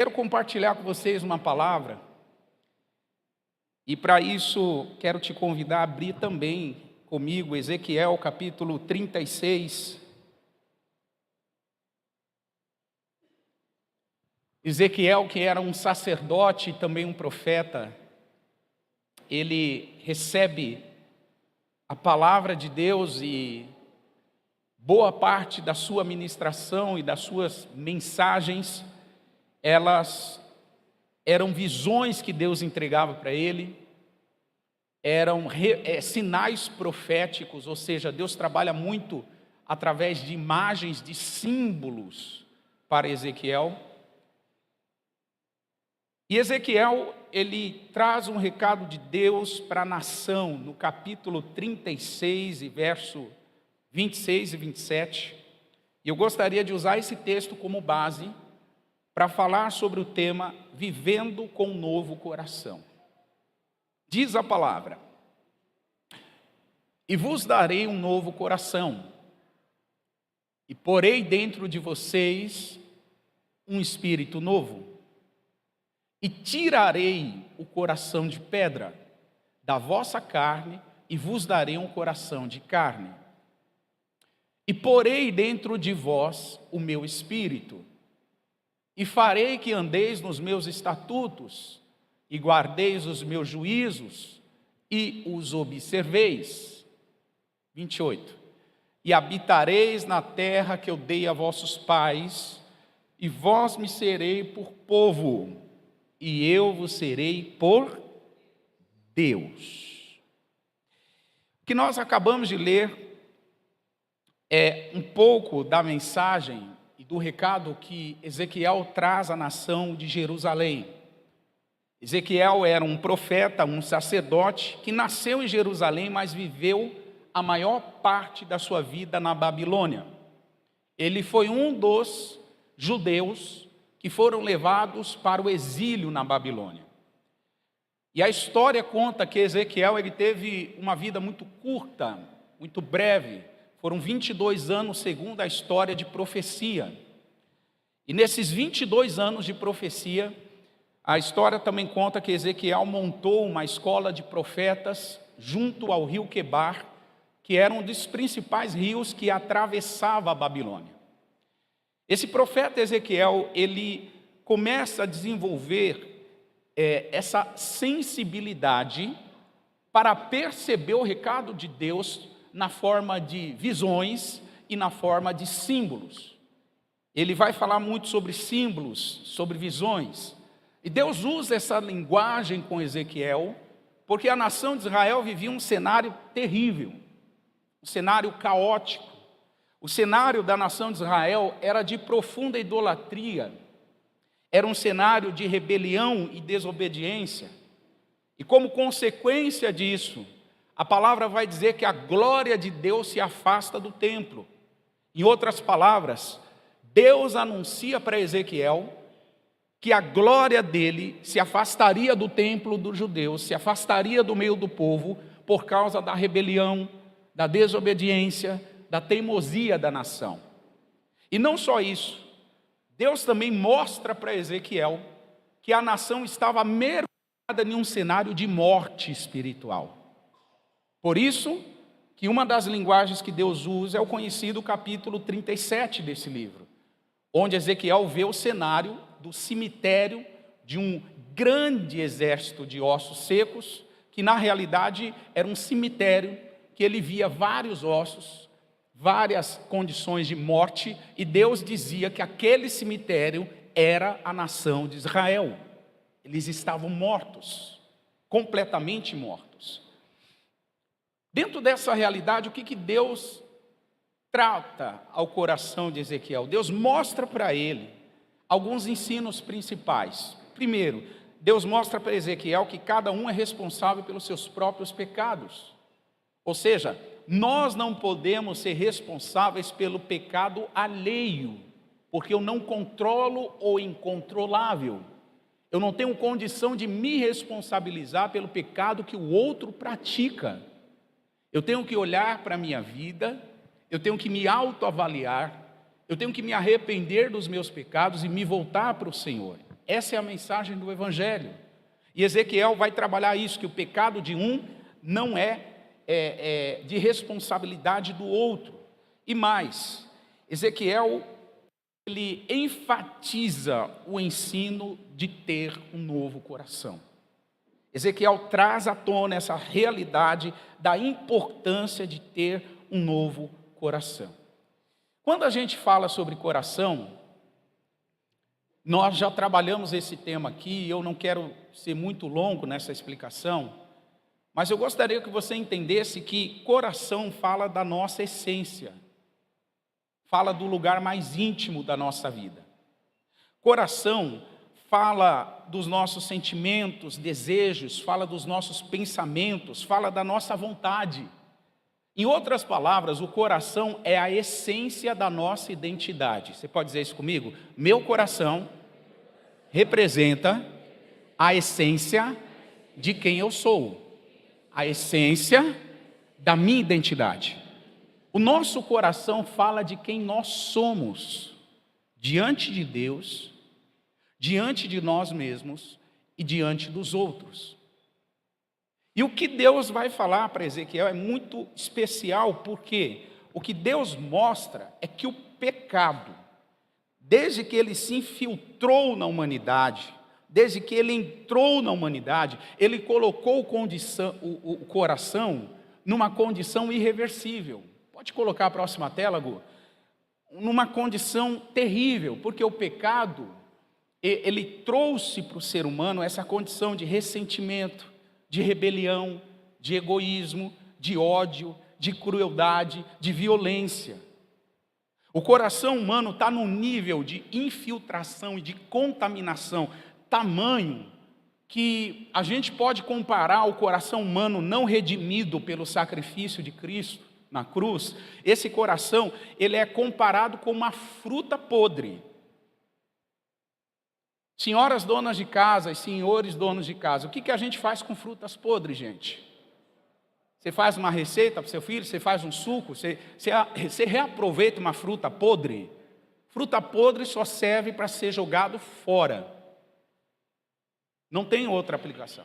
Quero compartilhar com vocês uma palavra, e para isso quero te convidar a abrir também comigo Ezequiel capítulo 36. Ezequiel, que era um sacerdote e também um profeta, ele recebe a palavra de Deus e boa parte da sua ministração e das suas mensagens, elas eram visões que Deus entregava para ele, eram sinais proféticos, ou seja, Deus trabalha muito através de imagens, de símbolos para Ezequiel. E Ezequiel, ele traz um recado de Deus para a nação, no capítulo 36, e verso 26 e 27. E eu gostaria de usar esse texto como base para falar sobre o tema Vivendo com um Novo Coração. Diz a palavra: e vos darei um novo coração, e porei dentro de vocês um espírito novo, e tirarei o coração de pedra da vossa carne, e vos darei um coração de carne. E porei dentro de vós o meu espírito, e farei que andeis nos meus estatutos, e guardeis os meus juízos, e os observeis. 28. E habitareis na terra que eu dei a vossos pais, e vós me serei por povo, e eu vos serei por Deus. O que nós acabamos de ler é um pouco da mensagem e do recado que Ezequiel traz à nação de Jerusalém. Ezequiel era um profeta, um sacerdote, que nasceu em Jerusalém, mas viveu a maior parte da sua vida na Babilônia. Ele foi um dos judeus que foram levados para o exílio na Babilônia. E a história conta que Ezequiel ele teve uma vida muito curta, muito breve. Foram 22 anos, segundo a história, de profecia. E nesses 22 anos de profecia, a história também conta que Ezequiel montou uma escola de profetas junto ao rio Quebar, que era um dos principais rios que atravessava a Babilônia. Esse profeta Ezequiel, ele começa a desenvolver essa sensibilidade para perceber o recado de Deus na forma de visões e na forma de símbolos. Ele vai falar muito sobre símbolos, sobre visões. E Deus usa essa linguagem com Ezequiel, porque a nação de Israel vivia um cenário terrível, um cenário caótico. O cenário da nação de Israel era de profunda idolatria, era um cenário de rebelião e desobediência. E como consequência disso, a palavra vai dizer que a glória de Deus se afasta do templo. Em outras palavras, Deus anuncia para Ezequiel que a glória dele se afastaria do templo dos judeus, se afastaria do meio do povo, por causa da rebelião, da desobediência, da teimosia da nação. E não só isso, Deus também mostra para Ezequiel que a nação estava mergulhada em um cenário de morte espiritual. Por isso que uma das linguagens que Deus usa é o conhecido capítulo 37 desse livro, onde Ezequiel vê o cenário do cemitério de um grande exército de ossos secos, que na realidade era um cemitério que ele via vários ossos, várias condições de morte, e Deus dizia que aquele cemitério era a nação de Israel. Eles estavam mortos, completamente mortos. Dentro dessa realidade, o que Deus trata ao coração de Ezequiel? Deus mostra para ele alguns ensinos principais. Primeiro, Deus mostra para Ezequiel que cada um é responsável pelos seus próprios pecados. Ou seja, nós não podemos ser responsáveis pelo pecado alheio, porque eu não controlo o incontrolável. Eu não tenho condição de me responsabilizar pelo pecado que o outro pratica. Eu tenho que olhar para a minha vida, eu tenho que me autoavaliar, eu tenho que me arrepender dos meus pecados e me voltar para o Senhor. Essa é a mensagem do Evangelho. E Ezequiel vai trabalhar isso, que o pecado de um não é de responsabilidade do outro. E mais, Ezequiel, ele enfatiza o ensino de ter um novo coração. Ezequiel traz à tona essa realidade da importância de ter um novo coração. Quando a gente fala sobre coração, nós já trabalhamos esse tema aqui, eu não quero ser muito longo nessa explicação, mas eu gostaria que você entendesse que coração fala da nossa essência, fala do lugar mais íntimo da nossa vida. Coração fala dos nossos sentimentos, desejos, fala dos nossos pensamentos, fala da nossa vontade. Em outras palavras, o coração é a essência da nossa identidade. Você pode dizer isso comigo? Meu coração representa a essência de quem eu sou, a essência da minha identidade. O nosso coração fala de quem nós somos diante de Deus, diante de nós mesmos e diante dos outros. E o que Deus vai falar para Ezequiel é muito especial, porque o que Deus mostra é que o pecado, desde que ele se infiltrou na humanidade, desde que ele entrou na humanidade, ele colocou o coração numa condição irreversível. Pode colocar a próxima tela, Gu? Numa condição terrível, porque o pecado, ele trouxe para o ser humano essa condição de ressentimento, de rebelião, de egoísmo, de ódio, de crueldade, de violência. O coração humano está num nível de infiltração e de contaminação tamanho que a gente pode comparar o coração humano não redimido pelo sacrifício de Cristo na cruz. Esse coração, ele é comparado com uma fruta podre. Senhoras donas de casa e senhores donos de casa, o que a gente faz com frutas podres, gente? Você faz uma receita para o seu filho, você faz um suco, você reaproveita uma fruta podre. Fruta podre só serve para ser jogado fora. Não tem outra aplicação.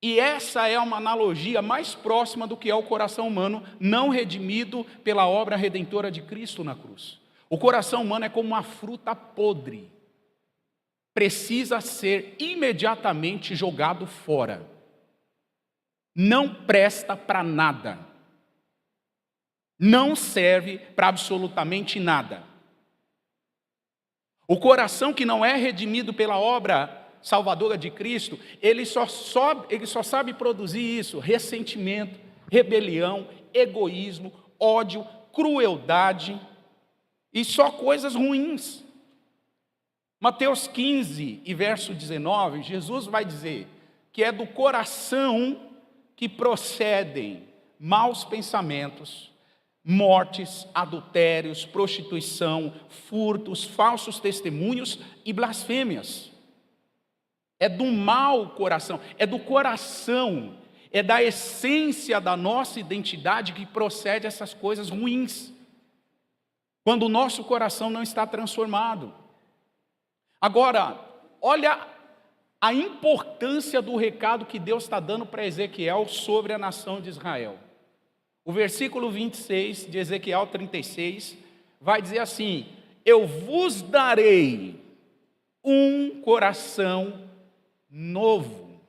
E essa é uma analogia mais próxima do que é o coração humano não redimido pela obra redentora de Cristo na cruz. O coração humano é como uma fruta podre. Precisa ser imediatamente jogado fora. Não presta para nada. Não serve para absolutamente nada. O coração que não é redimido pela obra salvadora de Cristo, ele só sabe produzir isso: ressentimento, rebelião, egoísmo, ódio, crueldade e só coisas ruins. Mateus 15 e verso 19, Jesus vai dizer que é do coração que procedem maus pensamentos, mortes, adultérios, prostituição, furtos, falsos testemunhos e blasfêmias. É do mau coração, é do coração, é da essência da nossa identidade que procede essas coisas ruins. Quando o nosso coração não está transformado. Agora, olha a importância do recado que Deus está dando para Ezequiel sobre a nação de Israel. O versículo 26 de Ezequiel 36 vai dizer assim: eu vos darei um coração novo.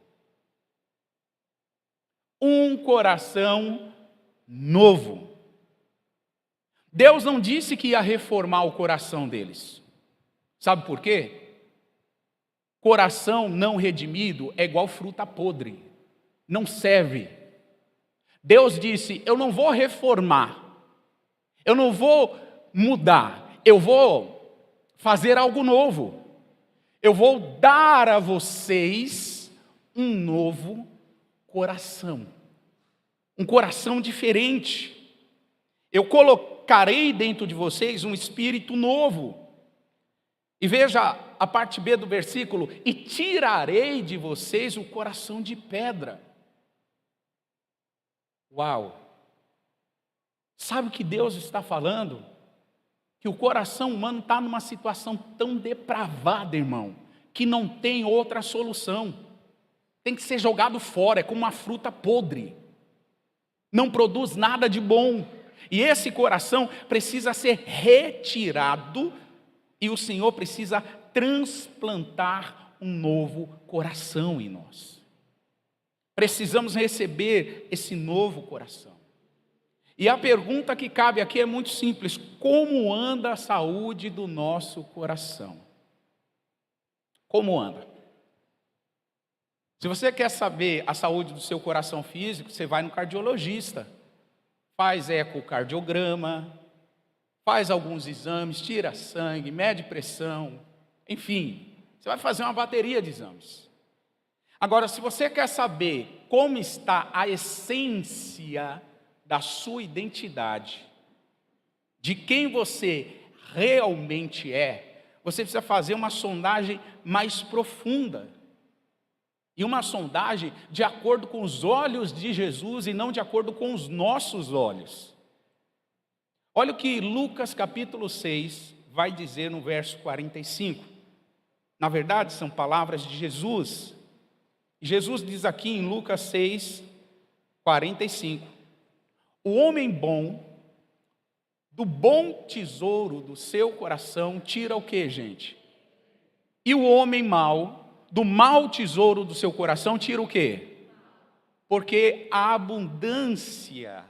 Um coração novo. Deus não disse que ia reformar o coração deles. Sabe por quê? Coração não redimido é igual fruta podre. Não serve. Deus disse: eu não vou reformar. Eu não vou mudar. Eu vou fazer algo novo. Eu vou dar a vocês um novo coração. Um coração diferente. Eu colocarei dentro de vocês um espírito novo. E veja a parte B do versículo: e tirarei de vocês o coração de pedra. Uau! Sabe o que Deus está falando? Que o coração humano está numa situação tão depravada, irmão, que não tem outra solução. Tem que ser jogado fora, é como uma fruta podre. Não produz nada de bom. E esse coração precisa ser retirado e o Senhor precisa transplantar um novo coração em nós. Precisamos receber esse novo coração. E a pergunta que cabe aqui é muito simples: como anda a saúde do nosso coração? Como anda? Se você quer saber a saúde do seu coração físico, você vai no cardiologista. Faz ecocardiograma, faz alguns exames, tira sangue, mede pressão, enfim, você vai fazer uma bateria de exames. Agora, se você quer saber como está a essência da sua identidade, de quem você realmente é, você precisa fazer uma sondagem mais profunda. E uma sondagem de acordo com os olhos de Jesus e não de acordo com os nossos olhos. Olha o que Lucas capítulo 6 vai dizer no verso 45. Na verdade, são palavras de Jesus. Jesus diz aqui em Lucas 6, 45. O homem bom, do bom tesouro do seu coração, tira o que, gente? E o homem mau, do mau tesouro do seu coração, tira o quê? Porque a abundância,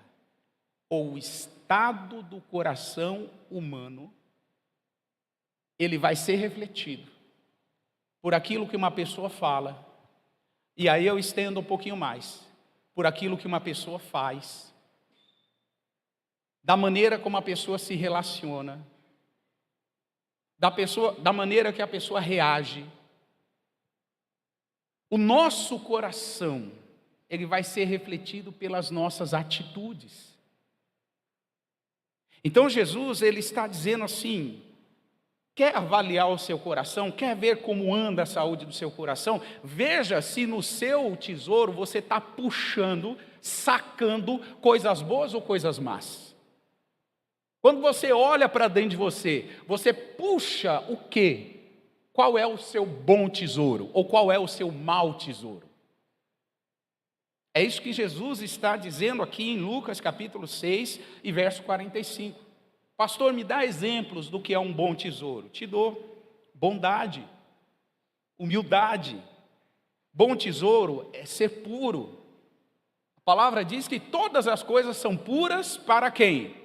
ou o estado do coração humano, ele vai ser refletido por aquilo que uma pessoa fala, e aí eu estendo um pouquinho mais, por aquilo que uma pessoa faz, da maneira como a pessoa se relaciona, da maneira que a pessoa reage. O nosso coração, ele vai ser refletido pelas nossas atitudes. Então Jesus, ele está dizendo assim: quer avaliar o seu coração? Quer ver como anda a saúde do seu coração? Veja se no seu tesouro você está puxando, sacando coisas boas ou coisas más. Quando você olha para dentro de você, você puxa o quê? Qual é o seu bom tesouro? Ou qual é o seu mau tesouro? É isso que Jesus está dizendo aqui em Lucas capítulo 6 e verso 45. Pastor, me dá exemplos do que é um bom tesouro. Te dou: bondade, humildade. Bom tesouro é ser puro. A palavra diz que todas as coisas são puras para quem?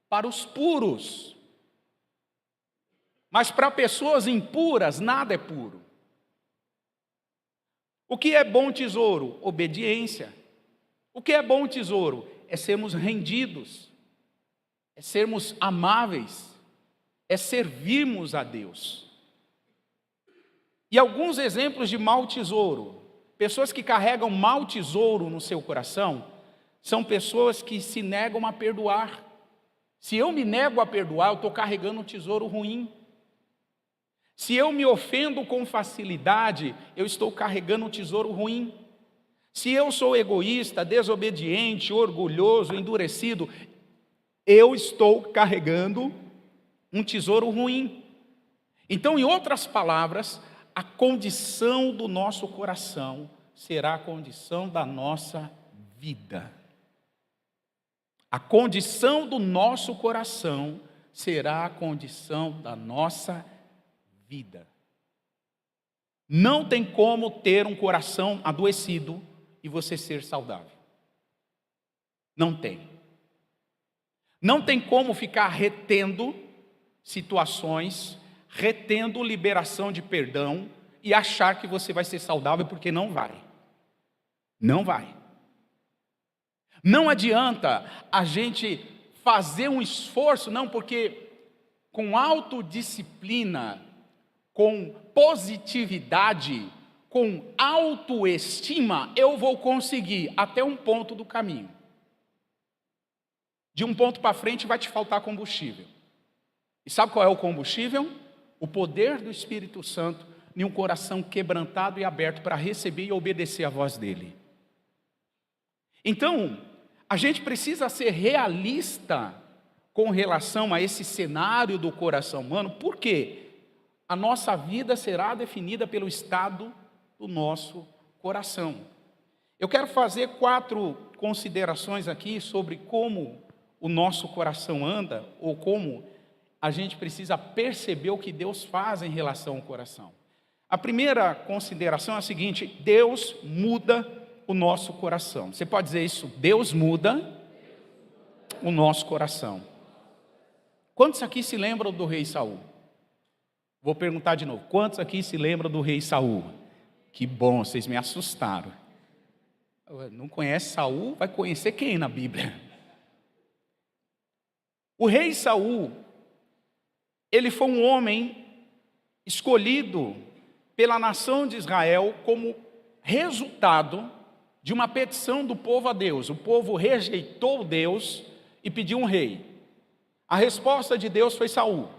Para os puros. Mas para pessoas impuras, nada é puro. O que é bom tesouro? Obediência. O que é bom tesouro? É sermos rendidos, é sermos amáveis, é servirmos a Deus. E alguns exemplos de mau tesouro. Pessoas que carregam mau tesouro no seu coração, são pessoas que se negam a perdoar. Se eu me nego a perdoar, eu estou carregando um tesouro ruim. Se eu me ofendo com facilidade, eu estou carregando um tesouro ruim. Se eu sou egoísta, desobediente, orgulhoso, endurecido, eu estou carregando um tesouro ruim. Então, em outras palavras, a condição do nosso coração será a condição da nossa vida. A condição do nosso coração será a condição da nossa vida. Não tem como ter um coração adoecido e você ser saudável. Não tem. Não tem como ficar retendo situações, retendo liberação de perdão e achar que você vai ser saudável, porque não vai. Não vai. Não adianta a gente fazer um esforço, não, porque com autodisciplina, com positividade, com autoestima, eu vou conseguir até um ponto do caminho. De um ponto para frente vai te faltar combustível. E sabe qual é o combustível? O poder do Espírito Santo em um coração quebrantado e aberto para receber e obedecer a voz dele. Então, a gente precisa ser realista com relação a esse cenário do coração humano. Por quê? a nossa vida será definida pelo estado do nosso coração. Eu quero fazer 4 considerações aqui sobre como o nosso coração anda, ou como a gente precisa perceber o que Deus faz em relação ao coração. A primeira consideração é a seguinte: Deus muda o nosso coração. Você pode dizer isso? Deus muda o nosso coração. Quantos aqui se lembram do rei Saul? Vou perguntar de novo. Quantos aqui se lembram do rei Saul? Que bom, vocês me assustaram. Não conhece Saul? Vai conhecer quem na Bíblia? O rei Saul, ele foi um homem escolhido pela nação de Israel como resultado de uma petição do povo a Deus. O povo rejeitou Deus e pediu um rei. A resposta de Deus foi Saul.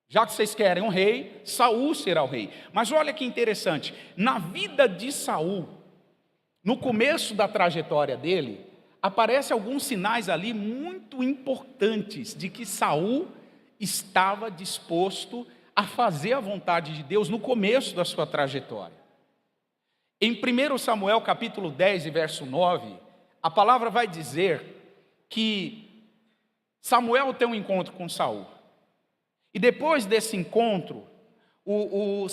Já que vocês querem um rei, Saul será o rei. Mas olha que interessante, na vida de Saul, no começo da trajetória dele, aparecem alguns sinais ali muito importantes de que Saul estava disposto a fazer a vontade de Deus no começo da sua trajetória. Em 1 Samuel capítulo 10 e verso 9, a palavra vai dizer que Samuel tem um encontro com Saul. E depois desse encontro, o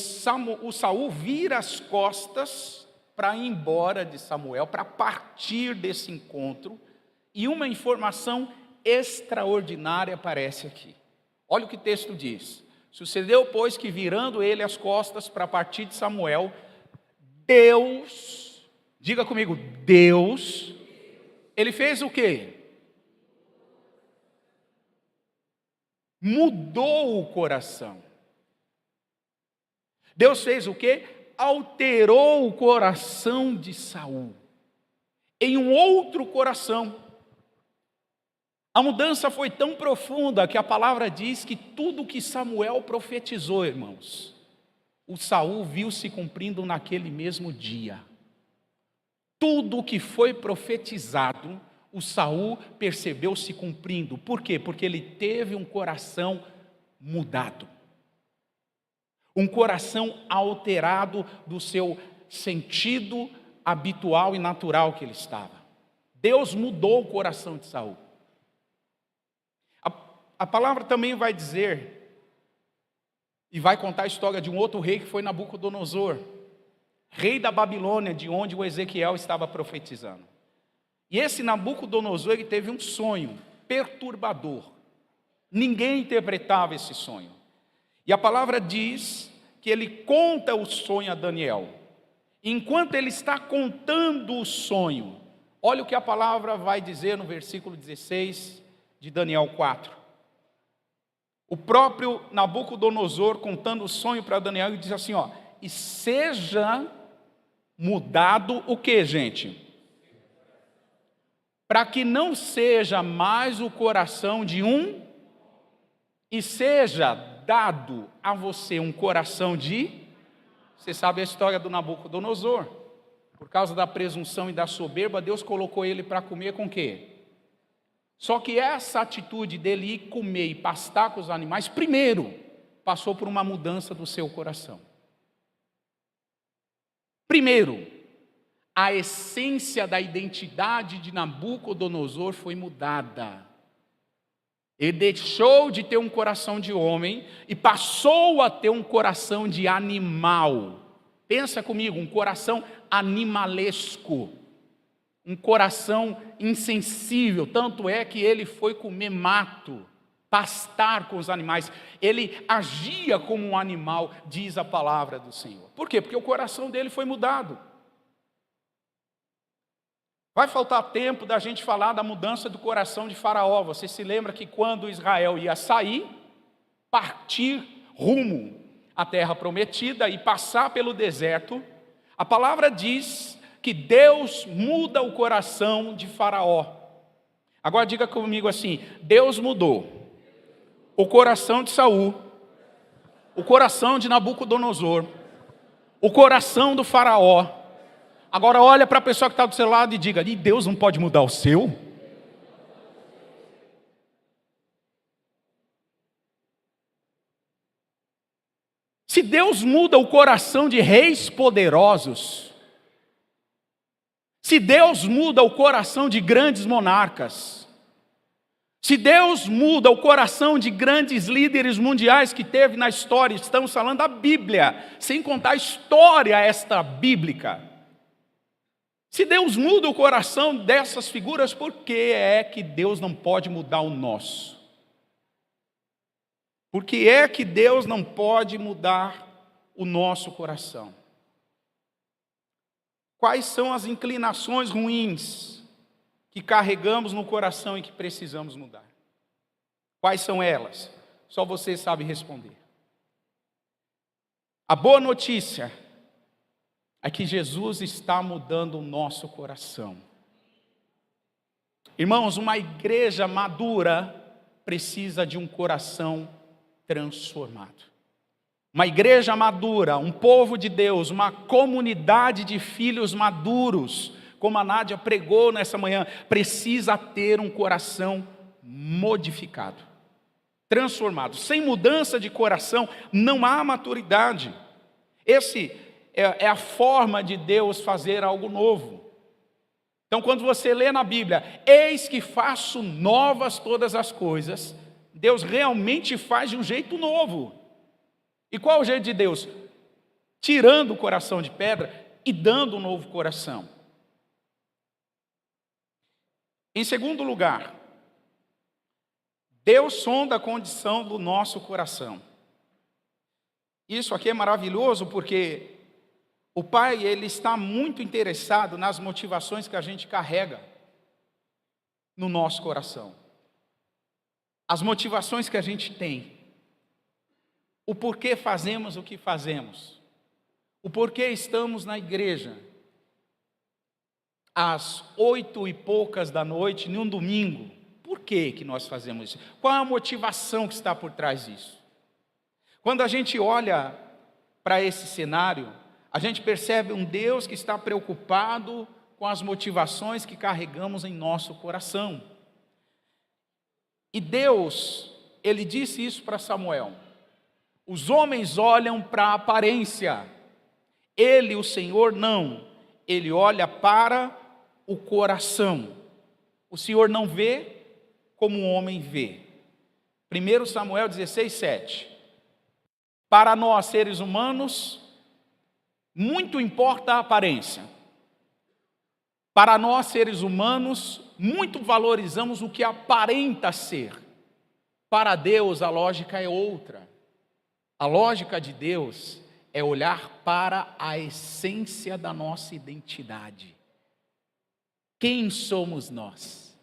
Saul vira as costas para ir embora de Samuel, para partir desse encontro, e uma informação extraordinária aparece aqui. Olha o que o texto diz: sucedeu, pois, que virando ele as costas para partir de Samuel, Deus, diga comigo, Deus, ele fez o quê? Mudou o coração. Deus fez o quê? Alterou o coração de Saul em um outro coração. A mudança foi tão profunda que a palavra diz que tudo que Samuel profetizou, irmãos, o Saul viu se cumprindo naquele mesmo dia. Tudo o que foi profetizado, o Saul percebeu se cumprindo. Por quê? Porque ele teve um coração mudado. Um coração alterado do seu sentido habitual e natural que ele estava. Deus mudou o coração de Saul. A palavra também vai dizer, e vai contar a história de um outro rei que foi Nabucodonosor, rei da Babilônia, de onde o Ezequiel estava profetizando. E esse Nabucodonosor, ele teve um sonho perturbador. Ninguém interpretava esse sonho. E a palavra diz que ele conta o sonho a Daniel. Enquanto ele está contando o sonho, olha o que a palavra vai dizer no versículo 16 de Daniel 4. O próprio Nabucodonosor contando o sonho para Daniel, e diz assim, ó: e seja mudado o que, gente? Para que não seja mais o coração de um, e seja dado a você um coração de... Você sabe a história do Nabucodonosor. Por causa da presunção e da soberba, Deus colocou ele para comer com o quê? Só que essa atitude dele ir comer e pastar com os animais, primeiro, passou por uma mudança do seu coração. Primeiro, a essência da identidade de Nabucodonosor foi mudada. Ele deixou de ter um coração de homem e passou a ter um coração de animal. Pensa comigo, um coração animalesco. Um coração insensível, tanto é que ele foi comer mato, pastar com os animais. Ele agia como um animal, diz a palavra do Senhor. Por quê? Porque o coração dele foi mudado. Vai faltar tempo da gente falar da mudança do coração de Faraó. Você se lembra que quando Israel ia sair, partir rumo à terra prometida e passar pelo deserto, a palavra diz que Deus muda o coração de Faraó. Agora diga comigo assim: Deus mudou o coração de Saul, o coração de Nabucodonosor, o coração do Faraó. Agora olha para a pessoa que está do seu lado e diga: e Deus não pode mudar o seu? Se Deus muda o coração de reis poderosos, se Deus muda o coração de grandes monarcas, se Deus muda o coração de grandes líderes mundiais que teve na história, estamos falando da Bíblia, sem contar a história esta bíblica. Se Deus muda o coração dessas figuras, por que é que Deus não pode mudar o nosso? Por que é que Deus não pode mudar o nosso coração? Quais são as inclinações ruins que carregamos no coração e que precisamos mudar? Quais são elas? Só você sabe responder. A boa notícia é que Jesus está mudando o nosso coração. Irmãos, uma igreja madura precisa de um coração transformado. Uma igreja madura, um povo de Deus, uma comunidade de filhos maduros, como a Nádia pregou nessa manhã, precisa ter um coração modificado, transformado. Sem mudança de coração não há maturidade. Esse é a forma de Deus fazer algo novo. Então, quando você lê na Bíblia, eis que faço novas todas as coisas, Deus realmente faz de um jeito novo. E qual é o jeito de Deus? Tirando o coração de pedra e dando um novo coração. Em segundo lugar, Deus sonda a condição do nosso coração. Isso aqui é maravilhoso porque o Pai, Ele está muito interessado nas motivações que a gente carrega no nosso coração. As motivações que a gente tem. O porquê fazemos o que fazemos. O porquê estamos na igreja. Às 8h poucas da noite, num domingo. Por que nós fazemos isso? Qual é a motivação que está por trás disso? Quando a gente olha para esse cenário, a gente percebe um Deus que está preocupado com as motivações que carregamos em nosso coração. E Deus, Ele disse isso para Samuel. Os homens olham para a aparência. Ele, o Senhor, não. Ele olha para o coração. O Senhor não vê como um homem vê. 1 Samuel 16:7. Para nós, seres humanos, muito importa a aparência. Para nós, seres humanos, muito valorizamos o que aparenta ser. Para Deus, a lógica é outra. A lógica de Deus é olhar para a essência da nossa identidade. Quem somos nós?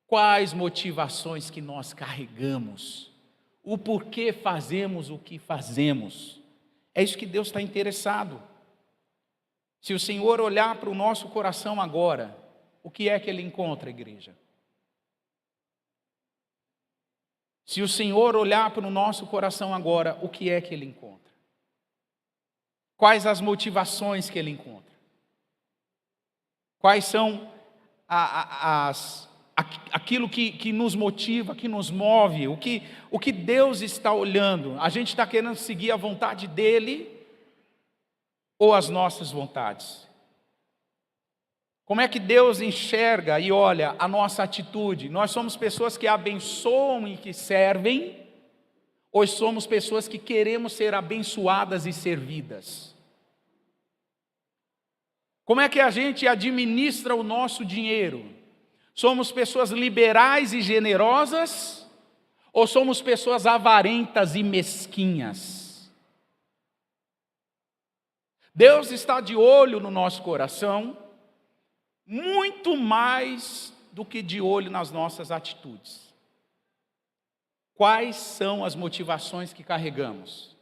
Quais motivações que nós carregamos? O porquê fazemos o que fazemos? É isso que Deus está interessado. Se o Senhor olhar para o nosso coração agora, o que é que Ele encontra, igreja? Se o Senhor olhar para o nosso coração agora, o que é que Ele encontra? Quais as motivações que Ele encontra? Quais são aquilo que nos motiva, que nos move, o que Deus está olhando? A gente está querendo seguir a vontade dEle ou as nossas vontades? Como é que Deus enxerga e olha a nossa atitude? Nós somos pessoas que abençoam e que servem, ou somos pessoas que queremos ser abençoadas e servidas? Como é que a gente administra o nosso dinheiro? Somos pessoas liberais e generosas, ou somos pessoas avarentas e mesquinhas? Deus está de olho no nosso coração, muito mais do que de olho nas nossas atitudes. Quais são as motivações que carregamos?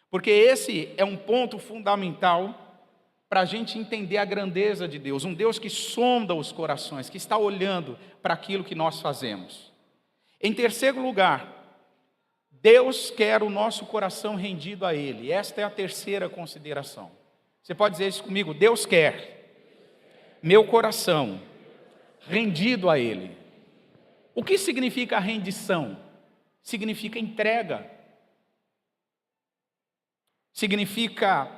Porque esse é um ponto fundamental para a gente entender a grandeza de Deus. Um Deus que sonda os corações, que está olhando para aquilo que nós fazemos. Em terceiro lugar, Deus quer o nosso coração rendido a Ele. Esta é a terceira consideração. Você pode dizer isso comigo? Deus quer meu coração rendido a Ele. O que significa rendição? Significa entrega. significa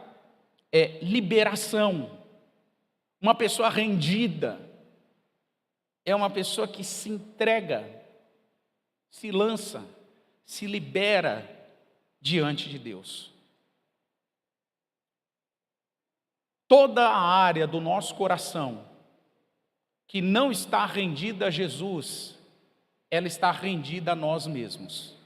liberação. Uma pessoa rendida é uma pessoa que se entrega, se lança, se libera diante de Deus. Toda a área do nosso coração que não está rendida a Jesus, ela está rendida a nós mesmos.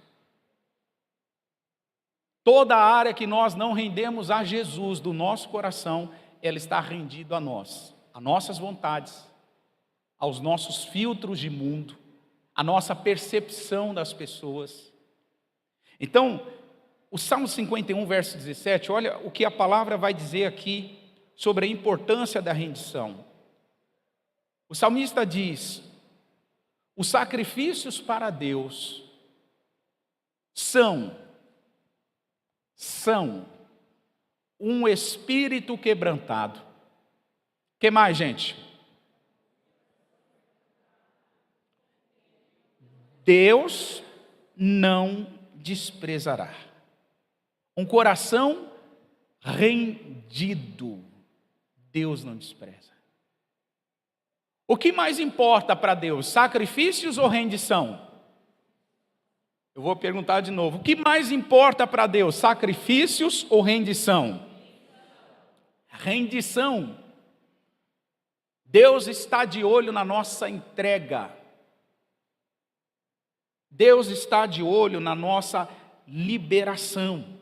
Toda a área que nós não rendemos a Jesus do nosso coração, ela está rendida a nós, a nossas vontades, aos nossos filtros de mundo, a nossa percepção das pessoas. Então, o Salmo 51, verso 17, olha o que a palavra vai dizer aqui sobre a importância da rendição. O salmista diz: os sacrifícios para Deus são um espírito quebrantado. O que mais, gente? Deus não desprezará. Um coração rendido, Deus não despreza. O que mais importa para Deus, sacrifícios ou rendição? Eu vou perguntar de novo, o que mais importa para Deus, sacrifícios ou rendição? Rendição. Deus está de olho na nossa entrega. Deus está de olho na nossa liberação.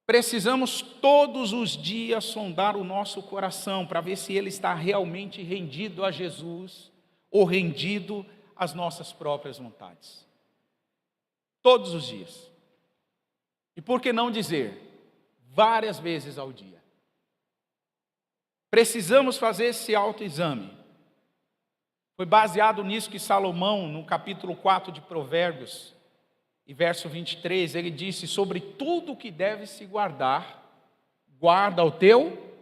Precisamos todos os dias sondar o nosso coração para ver se ele está realmente rendido a Jesus ou rendido às nossas próprias vontades. Todos os dias. E por que não dizer várias vezes ao dia? Precisamos fazer esse autoexame. Foi baseado nisso que Salomão, no capítulo 4 de Provérbios, e verso 23, ele disse: sobre tudo que deve se guardar, guarda o teu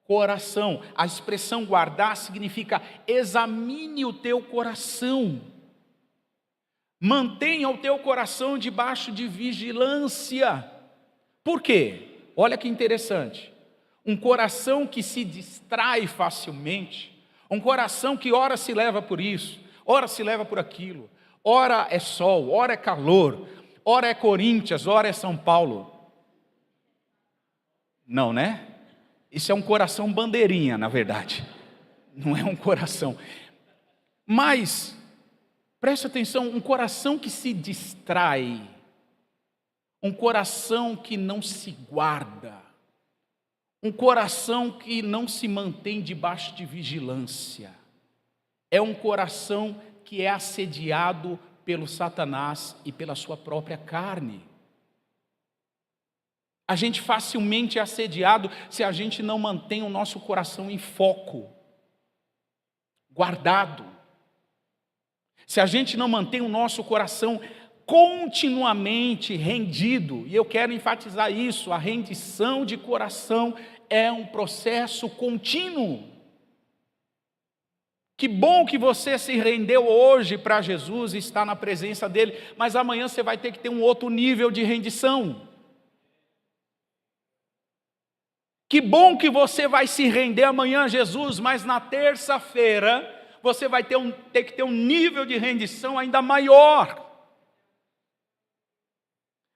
coração. A expressão guardar significa examine o teu coração. Mantenha o teu coração debaixo de vigilância. Por quê? Olha que interessante. Um coração que se distrai facilmente, um coração que ora se leva por isso, ora se leva por aquilo, ora é sol, ora é calor, ora é Corinthians, ora é São Paulo. Não, né? Isso é um coração bandeirinha, na verdade. Não é um coração. Mas, preste atenção, um coração que se distrai, um coração que não se guarda, um coração que não se mantém debaixo de vigilância, é um coração que é assediado pelo Satanás e pela sua própria carne. A gente facilmente é assediado se a gente não mantém o nosso coração em foco, guardado. Se a gente não mantém o nosso coração continuamente rendido, e eu quero enfatizar isso, a rendição de coração é um processo contínuo. Que bom que você se rendeu hoje para Jesus e está na presença dele, mas amanhã você vai ter que ter um outro nível de rendição. Que bom que você vai se render amanhã a Jesus, mas na terça-feira você vai ter que ter um nível de rendição ainda maior.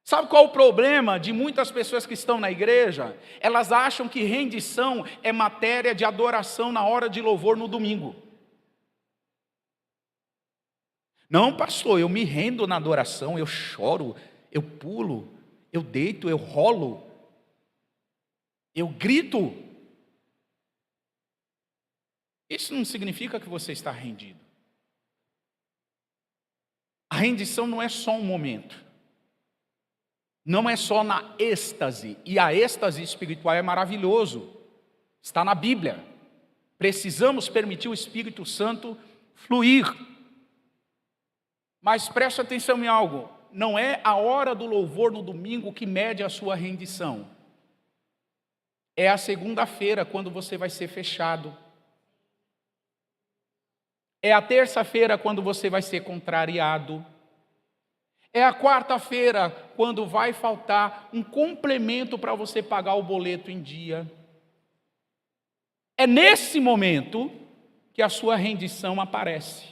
Sabe qual o problema de muitas pessoas que estão na igreja? Elas acham que rendição é matéria de adoração na hora de louvor no domingo. Não, pastor, eu me rendo na adoração, eu choro, eu pulo, eu deito, eu rolo, eu grito. Isso não significa que você está rendido. A rendição não é só um momento. Não é só na êxtase, e a êxtase espiritual é maravilhoso, está na Bíblia. Precisamos permitir o Espírito Santo fluir. Mas preste atenção em algo, não é a hora do louvor no domingo que mede a sua rendição. É a segunda-feira quando você vai ser fechado. É a terça-feira quando você vai ser contrariado. É a quarta-feira, quando vai faltar um complemento para você pagar o boleto em dia. É nesse momento que a sua rendição aparece.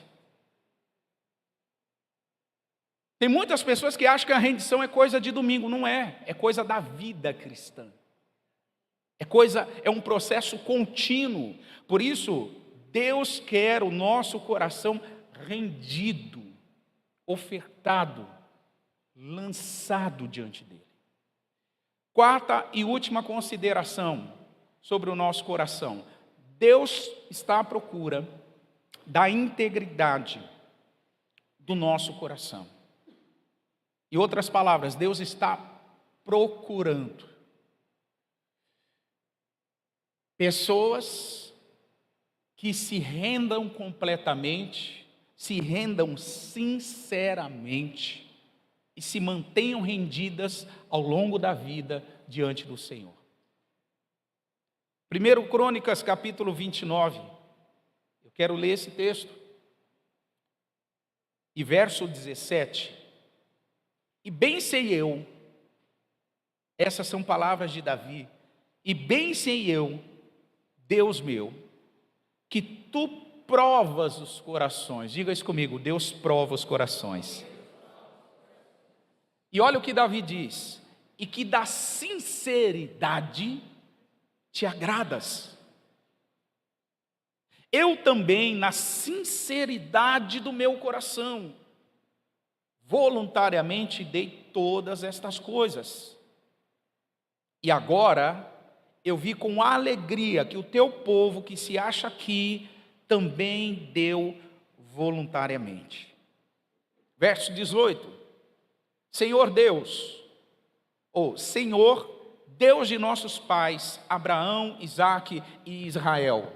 Tem muitas pessoas que acham que a rendição é coisa de domingo. Não é, é coisa da vida cristã. É um processo contínuo. Por isso, Deus quer o nosso coração rendido, ofertado, lançado diante dele. Quarta e última consideração sobre o nosso coração. Deus está à procura da integridade do nosso coração. Em outras palavras, Deus está procurando pessoas que se rendam completamente, se rendam sinceramente e se mantenham rendidas ao longo da vida diante do Senhor. 1 Crônicas, capítulo 29, eu quero ler esse texto, e verso 17. E bem sei eu, essas são palavras de Davi, e bem sei eu, Deus meu, que tu provas os corações. Diga isso comigo, Deus prova os corações. E olha o que Davi diz, e que da sinceridade te agradas. Eu também, na sinceridade do meu coração, voluntariamente dei todas estas coisas. E agora eu vi com alegria que o teu povo que se acha aqui também deu voluntariamente. Verso 18. Senhor Deus, Senhor Deus de nossos pais, Abraão, Isaque e Israel,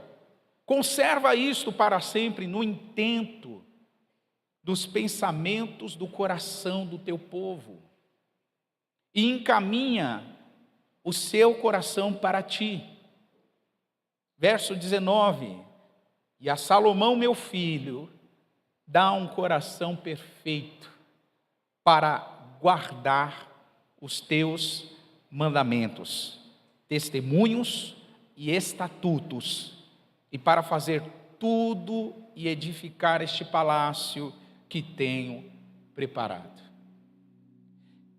conserva isto para sempre no intento dos pensamentos do coração do teu povo, e encaminha o seu coração para ti. Verso 19, e a Salomão meu filho, dá um coração perfeito para guardar os teus mandamentos, testemunhos e estatutos, e para fazer tudo e edificar este palácio que tenho preparado.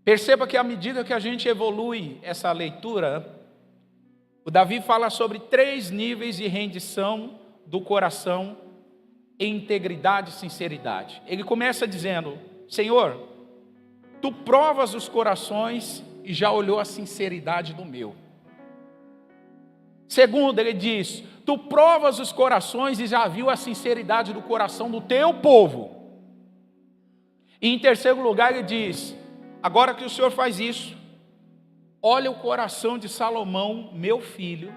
Perceba que à medida que a gente evolui essa leitura, o Davi fala sobre 3 níveis de rendição do coração em integridade e sinceridade. Ele começa dizendo: Senhor, tu provas os corações e já olhou a sinceridade do meu. Segundo, ele diz: tu provas os corações e já viu a sinceridade do coração do teu povo. E em terceiro lugar ele diz: agora que o Senhor faz isso, olha o coração de Salomão, meu filho,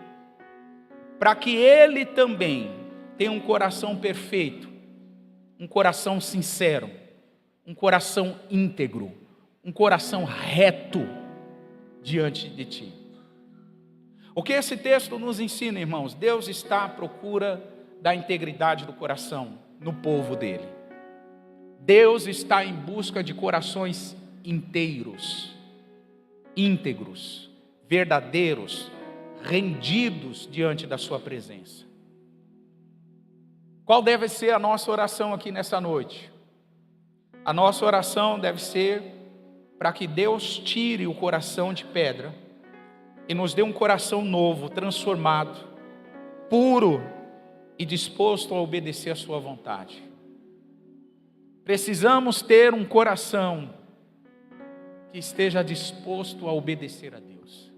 para que ele também tenha um coração perfeito, um coração sincero, um coração íntegro, um coração reto diante de ti. O que esse texto nos ensina, irmãos? Deus está à procura da integridade do coração no povo dele. Deus está em busca de corações inteiros, íntegros, verdadeiros, rendidos diante da sua presença. Qual deve ser a nossa oração aqui nessa noite? A nossa oração deve ser para que Deus tire o coração de pedra e nos dê um coração novo, transformado, puro e disposto a obedecer a sua vontade. Precisamos ter um coração que esteja disposto a obedecer a Deus.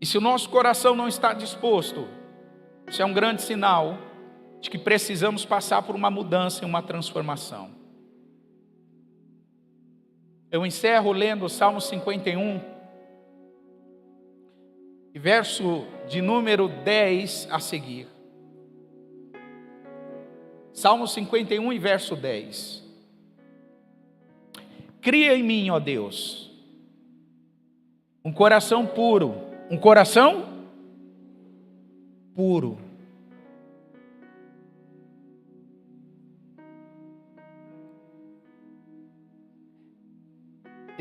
E se o nosso coração não está disposto, isso é um grande sinal de que precisamos passar por uma mudança e uma transformação. Eu encerro lendo o Salmo 51, e verso de número 10 a seguir. Salmo 51 e verso 10. Cria em mim, ó Deus, um coração puro, um coração puro.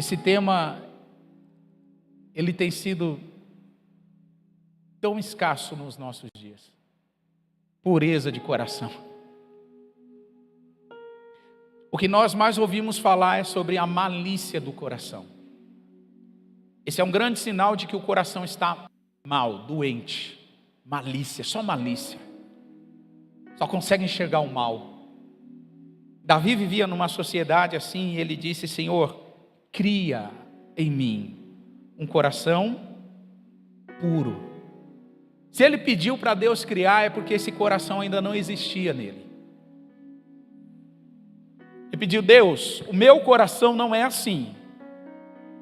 Esse tema, ele tem sido tão escasso nos nossos dias. Pureza de coração. O que nós mais ouvimos falar é sobre a malícia do coração. Esse é um grande sinal de que o coração está mal, doente. Malícia, só malícia. Só consegue enxergar o mal. Davi vivia numa sociedade assim e ele disse: Senhor, cria em mim um coração puro. Se ele pediu para Deus criar, é porque esse coração ainda não existia nele. Ele pediu: Deus, o meu coração não é assim,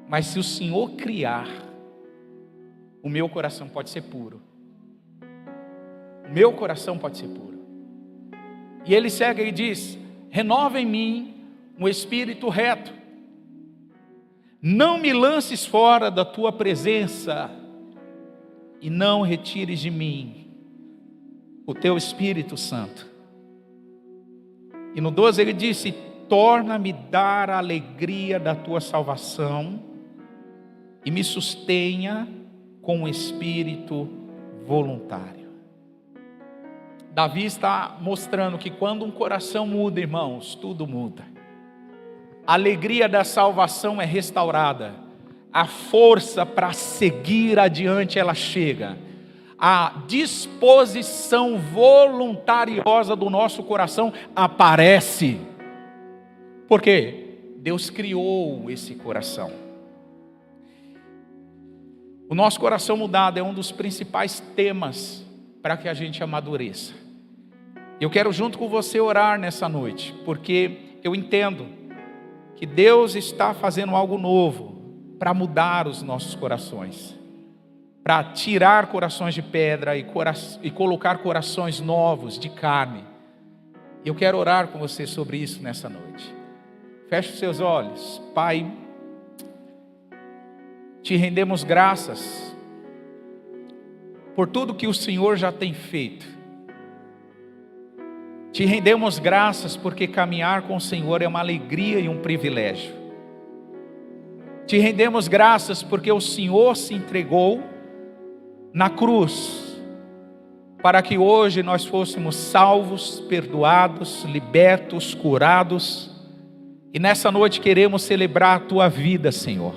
mas se o Senhor criar, o meu coração pode ser puro. O meu coração pode ser puro. E ele segue e diz: renova em mim um espírito reto. Não me lances fora da tua presença e não retires de mim o teu Espírito Santo. E no 12 ele disse: torna-me dar a alegria da tua salvação e me sustenha com um espírito voluntário. Davi está mostrando que quando um coração muda, irmãos, tudo muda. A alegria da salvação é restaurada. A força para seguir adiante ela chega. A disposição voluntariosa do nosso coração aparece. Por quê? Deus criou esse coração. O nosso coração mudado é um dos principais temas para que a gente amadureça. Eu quero junto com você orar nessa noite, porque eu entendo que Deus está fazendo algo novo para mudar os nossos corações, para tirar corações de pedra e colocar corações novos de carne. Eu quero orar com você sobre isso nessa noite. Feche os seus olhos. Pai, te rendemos graças por tudo que o Senhor já tem feito. Te rendemos graças porque caminhar com o Senhor é uma alegria e um privilégio. Te rendemos graças porque o Senhor se entregou na cruz, para que hoje nós fôssemos salvos, perdoados, libertos, curados. E nessa noite queremos celebrar a tua vida, Senhor.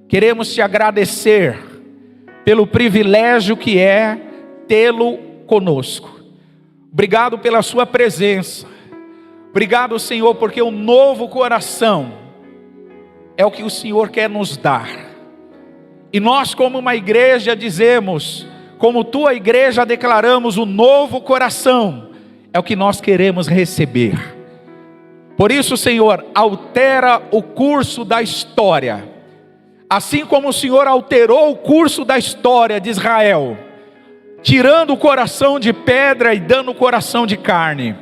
Queremos te agradecer pelo privilégio que é tê-lo conosco. Obrigado pela sua presença. Obrigado, Senhor, porque o novo coração é o que o Senhor quer nos dar. E nós, como uma igreja, dizemos, como tua igreja, declaramos: o novo coração é o que nós queremos receber. Por isso, Senhor, altera o curso da história. Assim como o Senhor alterou o curso da história de Israel, tirando o coração de pedra e dando o coração de carne.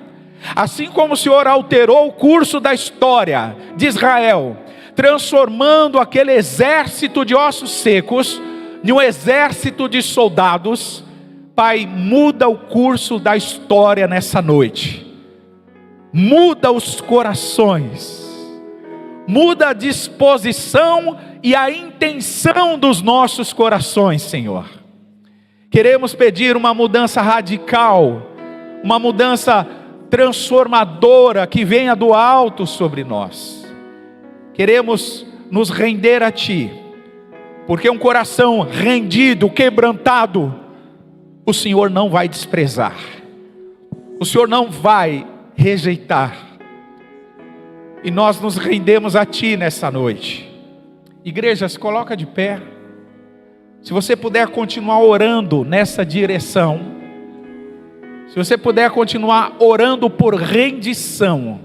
Assim como o Senhor alterou o curso da história de Israel, transformando aquele exército de ossos secos em um exército de soldados, Pai, muda o curso da história nessa noite. Muda os corações. Muda a disposição e a intenção dos nossos corações, Senhor. Queremos pedir uma mudança radical, uma mudança transformadora que venha do alto sobre nós. Queremos nos render a Ti, porque um coração rendido, quebrantado, o Senhor não vai desprezar, o Senhor não vai rejeitar. E nós nos rendemos a Ti nessa noite. Igreja, se coloca de pé. Se você puder continuar orando nessa direção, se você puder continuar orando por rendição,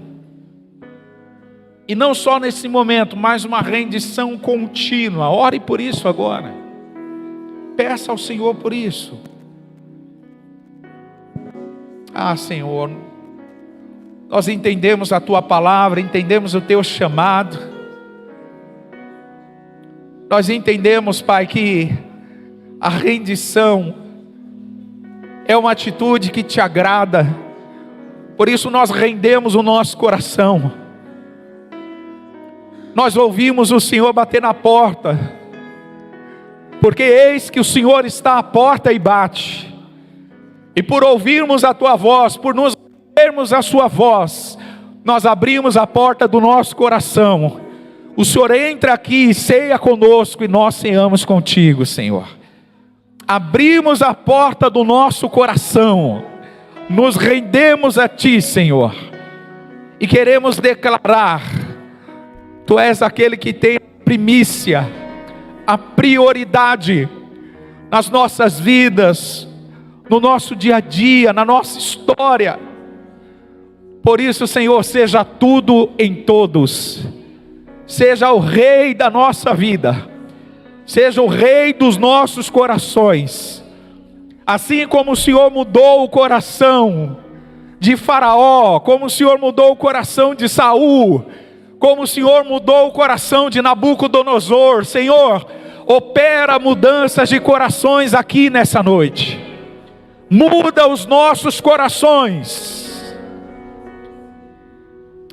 e não só nesse momento, mas uma rendição contínua, ore por isso agora, peça ao Senhor por isso. Ah, Senhor, nós entendemos a Tua palavra, entendemos o Teu chamado. Nós entendemos, Pai, que a rendição é uma atitude que Te agrada. Por isso nós rendemos o nosso coração. nós ouvimos o Senhor bater na porta, porque eis que o Senhor está à porta e bate. E por ouvirmos a tua voz, por nos ouvirmos a sua voz, nós abrimos a porta do nosso coração. O Senhor entra aqui e ceia conosco, e nós ceamos contigo, Senhor. Abrimos a porta do nosso coração, nos rendemos a ti, Senhor, e queremos declarar: tu és aquele que tem a primícia, a prioridade nas nossas vidas, no nosso dia a dia, na nossa história. Por isso, Senhor, seja tudo em todos, seja o Rei da nossa vida, seja o Rei dos nossos corações. Assim como o Senhor mudou o coração de Faraó, como o Senhor mudou o coração de Saul, como o Senhor mudou o coração de Nabucodonosor, Senhor, opera mudanças de corações aqui nessa noite. Muda os nossos corações.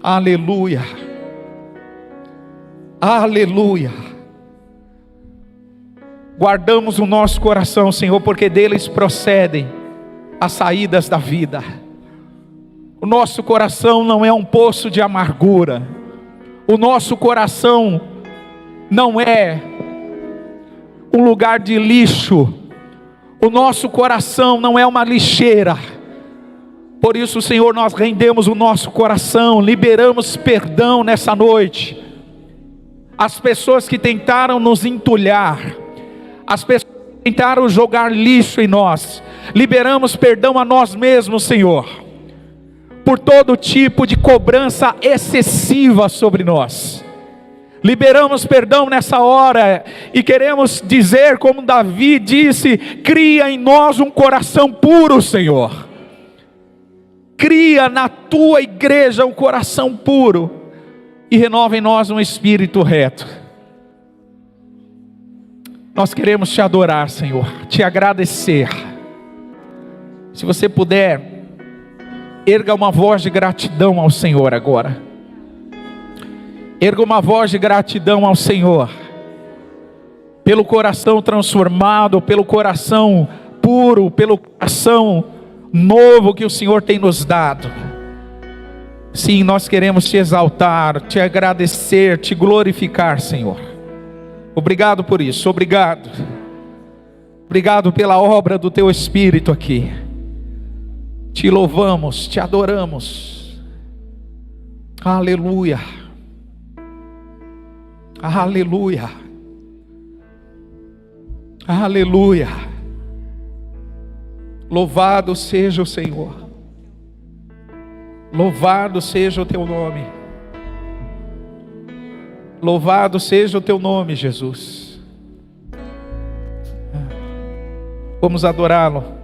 Aleluia. Aleluia. Guardamos o nosso coração, Senhor, porque deles procedem as saídas da vida. O nosso coração não é um poço de amargura. O nosso coração não é um lugar de lixo. O nosso coração não é uma lixeira. Por isso, Senhor, nós rendemos o nosso coração, liberamos perdão nessa noite. As pessoas que tentaram nos entulhar, as pessoas que tentaram jogar lixo em nós, liberamos perdão a nós mesmos, Senhor, por todo tipo de cobrança excessiva sobre nós. Liberamos perdão nessa hora e queremos dizer, como Davi disse: cria em nós um coração puro, Senhor. Cria na tua igreja um coração puro e renova em nós um espírito reto. Nós queremos te adorar, Senhor, te agradecer. Se você puder, erga uma voz de gratidão ao Senhor agora. Erga uma voz de gratidão ao Senhor, pelo coração transformado, pelo coração puro, pelo coração novo que o Senhor tem nos dado. Sim, nós queremos te exaltar, te agradecer, te glorificar, Senhor. Obrigado por isso, obrigado. Obrigado pela obra do teu Espírito aqui. Te louvamos, te adoramos. Aleluia. Aleluia. Aleluia. Louvado seja o Senhor. Louvado seja o teu nome. Louvado seja o teu nome, Jesus. Vamos adorá-lo.